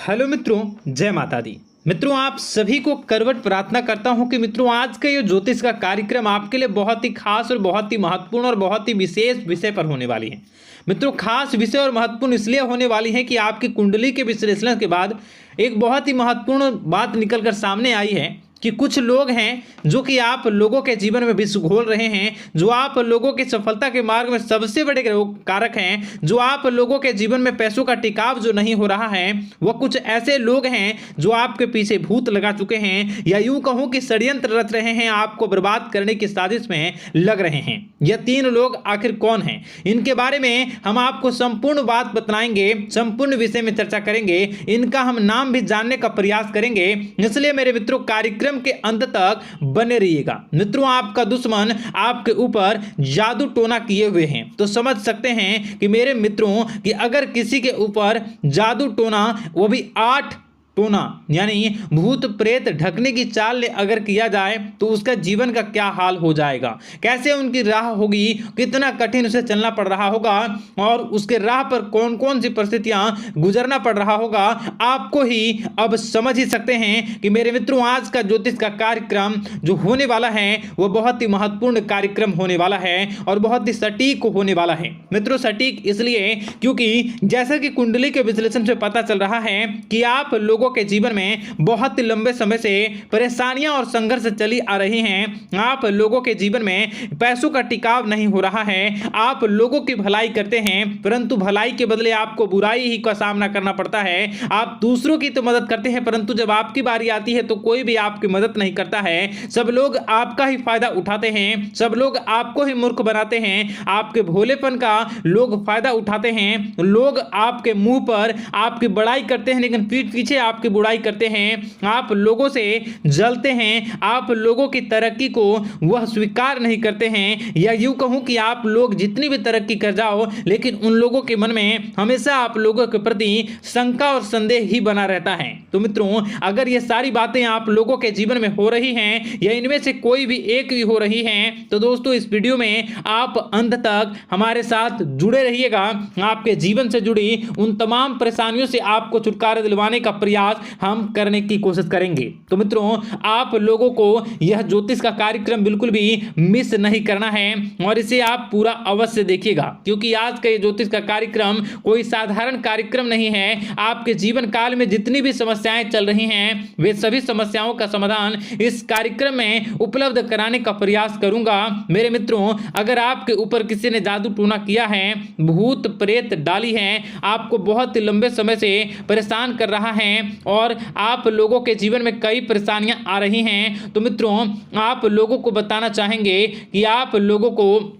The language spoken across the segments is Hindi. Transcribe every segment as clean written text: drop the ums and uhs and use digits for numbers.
हेलो मित्रों, जय माता दी। मित्रों, आप सभी को करवट प्रार्थना करता हूं कि मित्रों आज का ये ज्योतिष का कार्यक्रम आपके लिए बहुत ही खास और बहुत ही महत्वपूर्ण और बहुत ही विशेष विषय पर होने वाली है। मित्रों, खास विषय और महत्वपूर्ण इसलिए होने वाली है कि आपकी कुंडली के विश्लेषण के बाद एक बहुत ही महत्वपूर्ण बात निकलकर सामने आई है कि कुछ लोग हैं जो कि आप लोगों के जीवन में विष घोल रहे हैं, जो आप लोगों की सफलता के मार्ग में सबसे बड़े कारक हैं, जो आप लोगों के जीवन में पैसों का टिकाव जो नहीं हो रहा है, वह कुछ ऐसे लोग हैं जो आपके पीछे भूत लगा चुके हैं या यूं कहूं कि षड्यंत्र रच रहे हैं, आपको बर्बाद करने की साजिश में लग रहे हैं। यह तीन लोग आखिर कौन हैं, इनके बारे में हम आपको संपूर्ण बात बताएंगे, संपूर्ण विषय में चर्चा करेंगे, इनका हम नाम भी जानने का प्रयास करेंगे। इसलिए मेरे मित्रों, कार्यक्रम के अंत तक बने रहिएगा। मित्रों, आपका दुश्मन आपके ऊपर जादू टोना किए हुए हैं, तो समझ सकते हैं कि मेरे मित्रों कि अगर किसी के ऊपर जादू टोना, वो भी 8 टोना यानी भूत प्रेत ढकने की चाल ले अगर किया जाए तो उसका जीवन का क्या हाल हो जाएगा, कैसे उनकी राह होगी, कितना कठिन उसे चलना पड़ रहा होगा और उसके राह पर कौन कौन सी परिस्थितियां गुजरना पड़ रहा होगा, आपको ही अब समझ ही सकते हैं कि मेरे मित्रों आज का ज्योतिष का कार्यक्रम जो होने वाला है वह बहुत ही महत्वपूर्ण कार्यक्रम होने वाला है और बहुत ही सटीक होने वाला है। मित्रों, सटीक इसलिए क्योंकि जैसा कि कुंडली के विश्लेषण से पता चल रहा है कि आप लोगों के जीवन में बहुत ही लंबे समय से परेशानियां और संघर्ष चली आ रही हैं। आप लोगों के जीवन में पैसों का टिकाव नहीं हो रहा है। आप लोगों की भलाई करते हैं परंतु भलाई के बदले आपको बुराई ही का सामना करना पड़ता है। आप दूसरों की तो मदद करते हैं परंतु जब आपकी बारी आती है तो कोई भी आपकी मदद नहीं करता है। सब लोग आपका ही फायदा उठाते हैं, सब लोग आपको ही मूर्ख बनाते हैं, आपके भोलेपन का लोग फायदा उठाते हैं। लोग आपके मुंह पर आपकी बड़ाई करते हैं लेकिन पीठ पीछे आपकी बुराई करते हैं। आप लोगों से जलते हैं, आप लोगों की तरक्की को वह स्वीकार नहीं करते हैं, या यूं कहूं कि आप लोग जितनी भी तरक्की कर जाओ लेकिन उन लोगों के मन में हमेशा आप लोगों के प्रति शंका और संदेह ही बना रहता है। तो मित्रों, अगर ये सारी बातें आप लोगों के जीवन में हो रही हैं या इनमें से कोई भी एक भी हो रही हैं तो दोस्तों इस वीडियो में आप अंत तक हमारे साथ जुड़े रहिएगा। आपके जीवन से जुड़ी उन तमाम परेशानियों से आपको छुटकारा दिलवाने का प्रयास हम करने की कोशिश करेंगे। तो मित्रों, आप लोगों को यह ज्योतिष का कार्यक्रम बिल्कुल भी मिस नहीं करना है और इसे आप पूरा अवश्य देखिएगा, क्योंकि आज का ये ज्योतिष का कार्यक्रम कोई साधारण कार्यक्रम नहीं है। आपके जीवन काल में जितनी भी समस्याएं चल रही हैं वे सभी समस्याओं का समाधान इस कार्यक्रम में उपलब्ध कराने का प्रयास करूंगा। मेरे मित्रों, अगर आपके ऊपर किसी ने जादू टोना किया है, भूत प्रेत डाली है, आपको बहुत लंबे समय से परेशान कर रहा है और आप लोगों के जीवन में कई परेशानियां आ रही हैं, तो मित्रों आप लोगों को बताना चाहेंगे कि आप लोगों को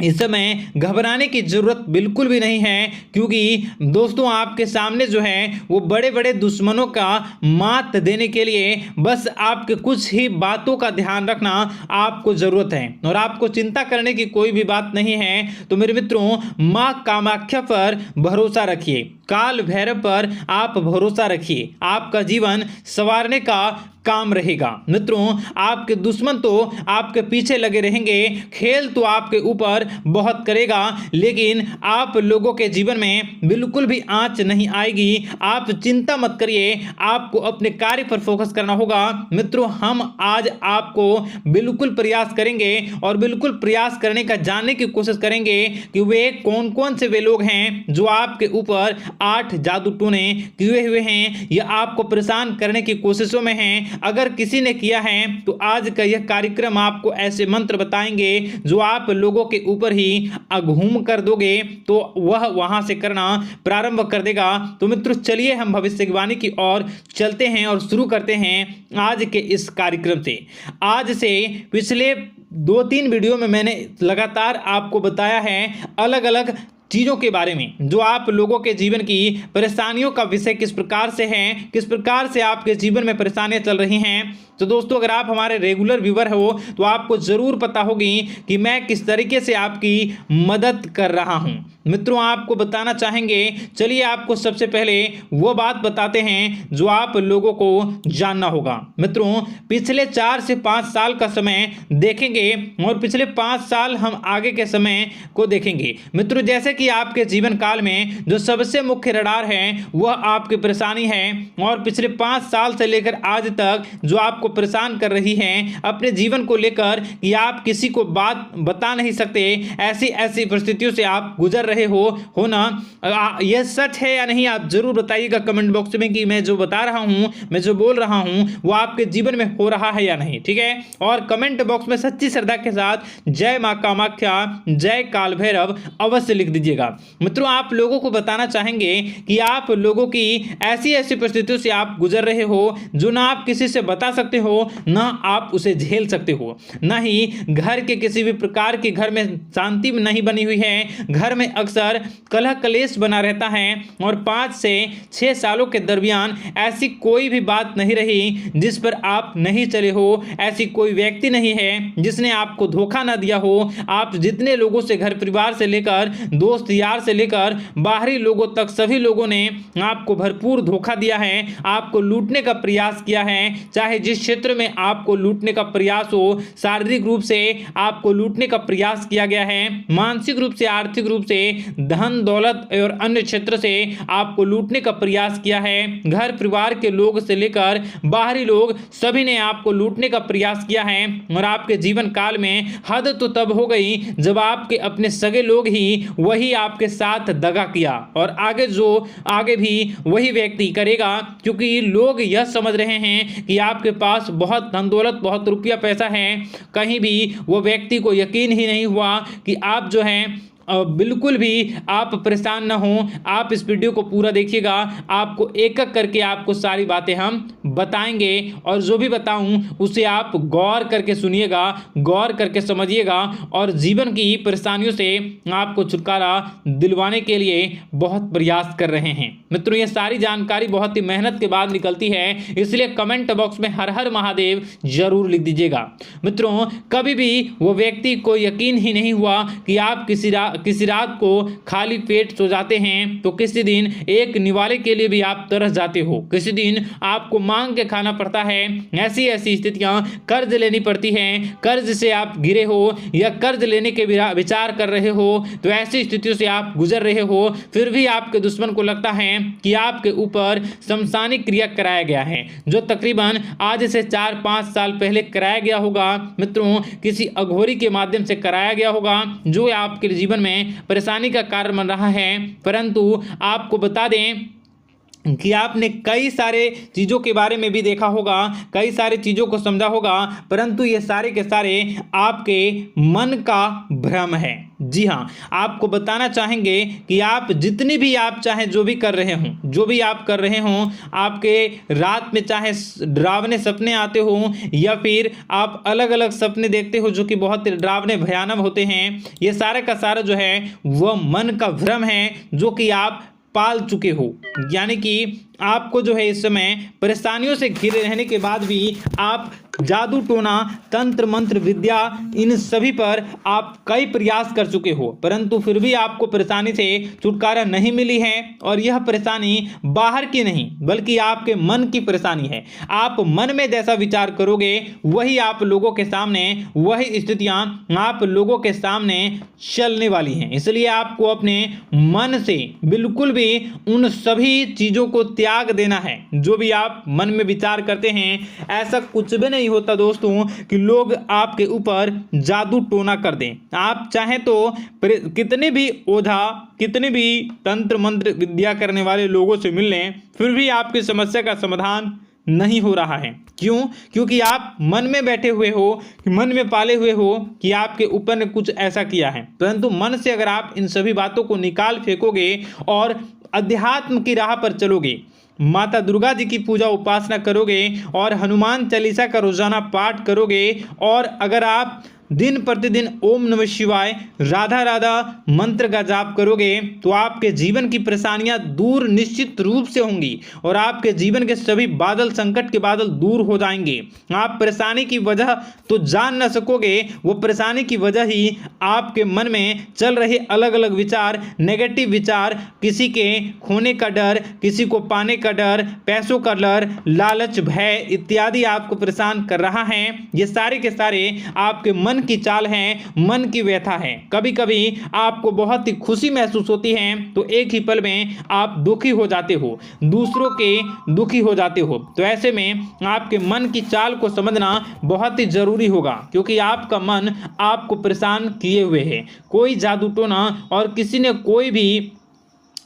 इस समय घबराने की जरूरत बिल्कुल भी नहीं है, क्योंकि दोस्तों आपके सामने जो है वो बड़े बड़े दुश्मनों का मात देने के लिए बस आपके कुछ ही बातों का ध्यान रखना आपको जरूरत है और आपको चिंता करने की कोई भी बात नहीं है। तो मेरे मित्रों, मां कामाख्या पर भरोसा रखिए, काल भैरव पर आप भरोसा रखिए, आपका जीवन संवारने का काम रहेगा। मित्रों, आपके दुश्मन तो आपके पीछे लगे रहेंगे, खेल तो आपके ऊपर बहुत करेगा लेकिन आप लोगों के जीवन में बिल्कुल भी आंच नहीं आएगी। आप चिंता मत करिए, आपको अपने कार्य पर फोकस करना होगा। मित्रों, हम आज आपको बिल्कुल प्रयास करेंगे और बिल्कुल प्रयास करने का जानने की कोशिश करेंगे कि वे कौन कौन से वे लोग हैं जो आपके ऊपर 8 जादू टोने किए हुए हैं या आपको परेशान करने की कोशिशों में हैं। अगर किसी ने किया है तो आज का यह कार्यक्रम आपको ऐसे मंत्र बताएंगे जो आप लोगों के ऊपर ही अघूम कर दोगे तो वह वहां से करना प्रारंभ कर देगा। तो मित्रों, चलिए हम भविष्यवाणी की ओर चलते हैं और शुरू करते हैं आज के इस कार्यक्रम से। आज से पिछले 2-3 वीडियो में मैंने लगातार आपको बताया है अलग अलग चीज़ों के बारे में, जो आप लोगों के जीवन की परेशानियों का विषय किस प्रकार से है, किस प्रकार से आपके जीवन में परेशानियां चल रही हैं, तो दोस्तों अगर आप हमारे रेगुलर व्यूवर हो तो आपको जरूर पता होगी कि मैं किस तरीके से आपकी मदद कर रहा हूं। मित्रों आपको बताना चाहेंगे, चलिए आपको सबसे पहले वो बात बताते हैं जो आप लोगों को जानना होगा। मित्रों पिछले 4 से 5 साल का समय देखेंगे और पिछले 5 साल हम आगे के समय को देखेंगे। मित्रों जैसे कि आपके जीवन काल में जो सबसे मुख्य रडार है वह आपकी परेशानी है, और पिछले 5 साल से लेकर आज तक जो आपको परेशान कर रही है अपने जीवन को लेकर कि आप किसी को बात बता नहीं सकते, ऐसी ऐसी परिस्थितियों से आप गुजर रहे हो ना। यह सच है या नहीं आप जरूर बताइएगा कमेंट बॉक्स में कि मैं जो बता रहा हूं, मैं जो बोल रहा हूं वो आपके जीवन में हो रहा है या नहीं, ठीक है। और कमेंट बॉक्स में सच्ची श्रद्धा के साथ जय मां कामाख्या, जय काल भैरव अवश्य लिख दीजिएगा। मित्रों आप लोगों को बताना चाहेंगे कि आप लोगों की ऐसी ऐसी परिस्थितियों से आप गुजर रहे हो जो ना आप किसी से बता सकते हो ना आप उसे झेल सकते हो, ना ही घर के किसी भी प्रकार के घर में शांति नहीं बनी हुई है, घर में अक्सर कलह कलेश बना रहता है, और 5 से 6 सालों के दरमियान ऐसी कोई भी बात नहीं रही जिस पर आप नहीं चले हो, ऐसी कोई व्यक्ति नहीं है जिसने आपको धोखा ना दिया हो। आप जितने लोगों से घर परिवार से लेकर दोस्त यार से लेकर बाहरी लोगों तक सभी लोगों ने आपको भरपूर धोखा दिया है, आपको लूटने का प्रयास किया है। चाहे जिस क्षेत्र में आपको लूटने का प्रयास हो, शारीरिक रूप से आपको लूटने का प्रयास किया गया है, मानसिक रूप से आर्थिक रूप से धन दौलत और अन्य क्षेत्र से आपको लूटने का प्रयास किया है। घर परिवार के लोग से लेकर बाहरी लोग सभी ने आपको लूटने का प्रयास किया है, और आपके जीवन काल में हद तो तब हो गई जब आपके अपने सगे लोग ही वही आपके साथ दगा किया, और आगे भी वही व्यक्ति करेगा, क्योंकि लोग यह समझ रहे हैं कि आपके पास बहुत धन दौलत बहुत रुपया पैसा है। कहीं भी वो व्यक्ति को यकीन ही नहीं हुआ कि आप जो हैं बिल्कुल भी आप परेशान ना हो। आप इस वीडियो को पूरा देखिएगा, आपको एक एक करके आपको सारी बातें हम बताएंगे, और जो भी बताऊं उसे आप गौर करके सुनिएगा, गौर करके समझिएगा, और जीवन की परेशानियों से आपको छुटकारा दिलवाने के लिए बहुत प्रयास कर रहे हैं। मित्रों ये सारी जानकारी बहुत ही मेहनत के बाद निकलती है, इसलिए कमेंट बॉक्स में हर हर महादेव जरूर लिख दीजिएगा। मित्रों कभी भी वो व्यक्ति को यकीन ही नहीं हुआ कि आप किसी रात को खाली पेट सो जाते हैं, तो किसी दिन एक निवाले के लिए भी आप तरस जाते हो, किसी दिन आपको मांग के खाना पड़ता है। ऐसी ऐसी स्थितियां कर्ज लेनी पड़ती हैं, कर्ज से आप गिरे हो या कर्ज लेने के विचार कर रहे हो, तो ऐसी स्थितियों से आप गुजर रहे हो, फिर भी आपके दुश्मन को लगता है कि आपके ऊपर शमशानी क्रिया कराया गया है, जो तकरीबन आज से 4-5 साल पहले कराया गया होगा। मित्रों किसी अघोरी के माध्यम से कराया गया होगा, जो आपके जीवन में परेशानी का कारण बन रहा है। परंतु आपको बता दें कि आपने कई सारे चीज़ों के बारे में भी देखा होगा, कई सारी चीज़ों को समझा होगा, परंतु ये सारे के सारे आपके मन का भ्रम है। जी हाँ आपको बताना चाहेंगे कि आप जितनी भी आप चाहे जो भी कर रहे हों, जो भी आप कर रहे हों, आपके रात में चाहे डरावने सपने आते हों या फिर आप अलग अलग सपने देखते हो जो कि बहुत डरावने भयानक होते हैं, ये सारा का सारा जो है वह मन का भ्रम है जो कि आप पाल चुके हो। यानी कि आपको जो है इस समय परेशानियों से घिरे रहने के बाद भी आप जादू टोना तंत्र मंत्र विद्या इन सभी पर आप कई प्रयास कर चुके हो, परंतु फिर भी आपको परेशानी से छुटकारा नहीं मिली है। और यह परेशानी बाहर की नहीं बल्कि आपके मन की परेशानी है। आप मन में जैसा विचार करोगे वही आप लोगों के सामने, वही स्थितियां आप लोगों के सामने चलने वाली हैं। इसलिए आपको अपने मन से बिल्कुल भी उन सभी चीज़ों को त्याग देना है जो भी आप मन में विचार करते हैं। ऐसा कुछ भी नहीं होता दोस्तों कि लोग आपके ऊपर जादू टोना कर दें। आप चाहें तो कितने भी ओझा, कितने भी तंत्र मंत्र विद्या करने वाले लोगों से मिल लें, फिर भी आपकी समस्या का समाधान नहीं हो रहा है। क्यों? क्योंकि आप मन में बैठे हुए हो, मन में पाले हुए हो कि आपके ऊपर ने कुछ ऐसा किया है। परंतु मन से अगर आप इन सभी बातों को निकाल फेंकोगे और अध्यात्म की राह पर चलोगे, माता दुर्गा जी की पूजा उपासना करोगे और हनुमान चालीसा का रोजाना पाठ करोगे, और अगर आप दिन प्रतिदिन ओम नमः शिवाय, राधा राधा मंत्र का जाप करोगे तो आपके जीवन की परेशानियां दूर निश्चित रूप से होंगी और आपके जीवन के सभी बादल, संकट के बादल दूर हो जाएंगे। आप परेशानी की वजह तो जान न सकोगे, वो परेशानी की वजह ही आपके मन में चल रहे अलग अलग विचार, नेगेटिव विचार, किसी के खोने का डर, किसी को पाने का डर, पैसों का डर, लालच, भय इत्यादि आपको परेशान कर रहा है। ये सारे के सारे आपके मन की चाल हैं, मन की व्यथा है। कभी कभी आपको बहुत ही खुशी महसूस होती है तो एक ही पल में आप दुखी हो जाते हो, दूसरों के दुखी हो जाते हो। तो ऐसे में आपके मन की चाल को समझना बहुत ही जरूरी होगा, क्योंकि आपका मन आपको परेशान किए हुए है। कोई जादू टोना और किसी ने कोई भी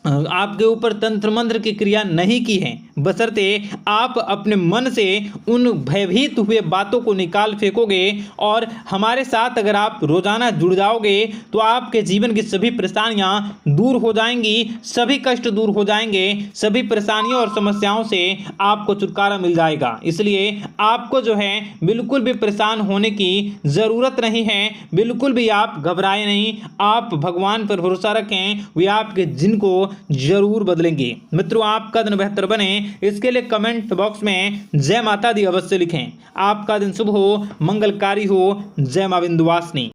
आपके ऊपर तंत्र मंत्र की क्रिया नहीं की है, बशर्ते आप अपने मन से उन भयभीत हुए बातों को निकाल फेंकोगे और हमारे साथ अगर आप रोजाना जुड़ जाओगे तो आपके जीवन की सभी परेशानियां दूर हो जाएंगी, सभी कष्ट दूर हो जाएंगे, सभी परेशानियों और समस्याओं से आपको छुटकारा मिल जाएगा। इसलिए आपको जो है बिल्कुल भी परेशान होने की ज़रूरत नहीं है, बिल्कुल भी आप घबराए नहीं। आप भगवान पर भरोसा रखें, वे आपके दिन को जरूर बदलेंगे। मित्रों, आपका दिन बेहतर बने इसके लिए कमेंट बॉक्स में जय माता दी अवश्य लिखें। आपका दिन शुभ हो, मंगलकारी हो। जय मां विंध्यवासिनी।